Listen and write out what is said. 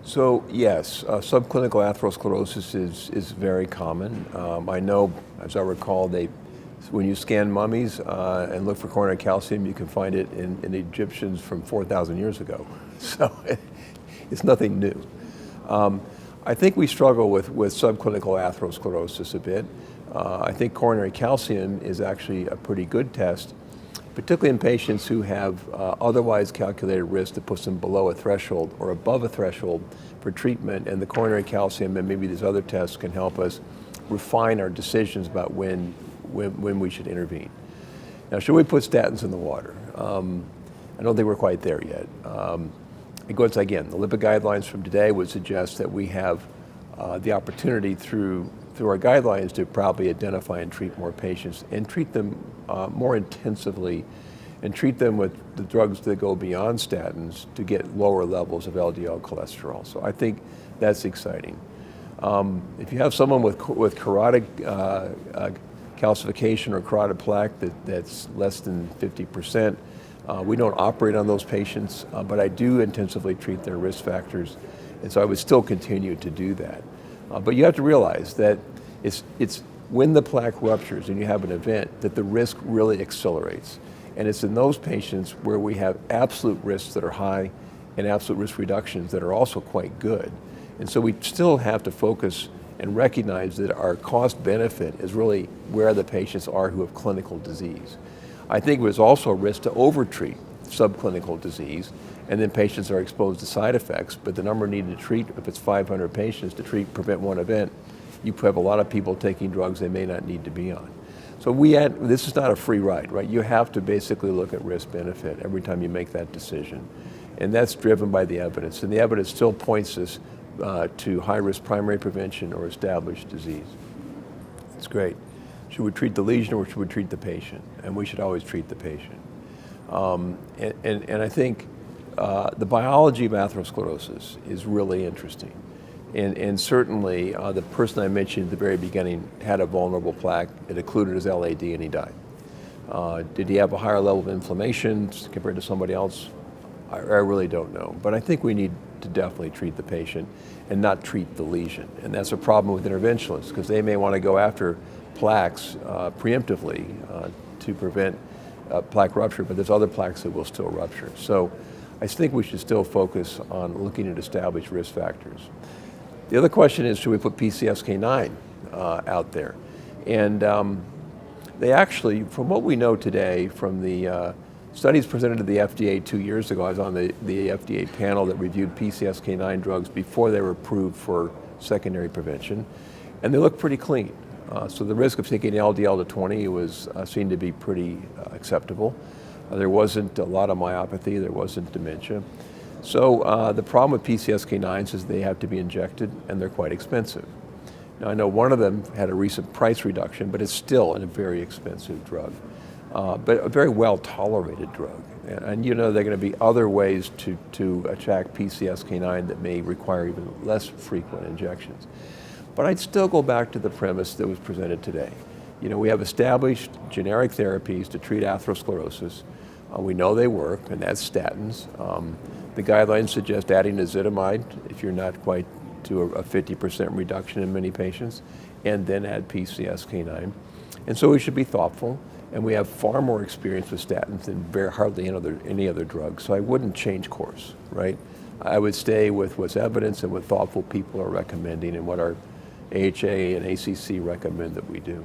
So yes, subclinical atherosclerosis is very common. I know, as I recall, when you scan mummies and look for coronary calcium, you can find it in Egyptians from 4,000 years ago. So it's nothing new. I think we struggle with subclinical atherosclerosis a bit. I think coronary calcium is actually a pretty good test, particularly in patients who have otherwise calculated risk that puts them below a threshold or above a threshold for treatment, and the coronary calcium and maybe these other tests can help us refine our decisions about when we should intervene. Now, should we put statins in the water? I don't think we're quite there yet. Again, the lipid guidelines from today would suggest that we have the opportunity through our guidelines to probably identify and treat more patients and treat them more intensively and treat them with the drugs that go beyond statins to get lower levels of LDL cholesterol. So I think that's exciting. If you have someone with carotid calcification or carotid plaque that's less than 50%, we don't operate on those patients, but I do intensively treat their risk factors, and so I would still continue to do that. But you have to realize that it's when the plaque ruptures and you have an event that the risk really accelerates. And it's in those patients where we have absolute risks that are high and absolute risk reductions that are also quite good. And so we still have to focus and recognize that our cost benefit is really where the patients are who have clinical disease. I think there's also a risk to overtreat subclinical disease, and then patients are exposed to side effects, but the number needed to treat, if it's 500 patients to prevent one event, you have a lot of people taking drugs they may not need to be on. So this is not a free ride, right? You have to basically look at risk benefit every time you make that decision. And that's driven by the evidence. And the evidence still points us to high-risk primary prevention or established disease. It's great. Should we treat the lesion or should we treat the patient? And we should always treat the patient. And I think the biology of atherosclerosis is really interesting. And certainly the person I mentioned at the very beginning had a vulnerable plaque. It occluded his LAD and he died. Did he have a higher level of inflammation compared to somebody else? I really don't know. But I think we need to definitely treat the patient and not treat the lesion. And that's a problem with interventionalists because they may want to go after plaques preemptively to prevent plaque rupture, but there's other plaques that will still rupture. So I think we should still focus on looking at established risk factors. The other question is, should we put PCSK9 out there? And they actually, from what we know today, from the studies presented to the FDA 2 years ago, I was on the FDA panel that reviewed PCSK9 drugs before they were approved for secondary prevention, and they look pretty clean. So the risk of taking LDL to 20 was seen to be pretty acceptable. There wasn't a lot of myopathy, there wasn't dementia. So the problem with PCSK9s is they have to be injected and they're quite expensive. Now I know one of them had a recent price reduction, but it's still a very expensive drug, but a very well tolerated drug. And you know there are going to be other ways to attack PCSK9 that may require even less frequent injections. But I'd still go back to the premise that was presented today. You know, we have established generic therapies to treat atherosclerosis. We know they work, and that's statins. The guidelines suggest adding ezetimibe if you're not quite to a 50% reduction in many patients, and then add PCSK9. And so we should be thoughtful, and we have far more experience with statins than hardly any other drug. So I wouldn't change course, right? I would stay with what's evidence and what thoughtful people are recommending and what our AHA and ACC recommend that we do.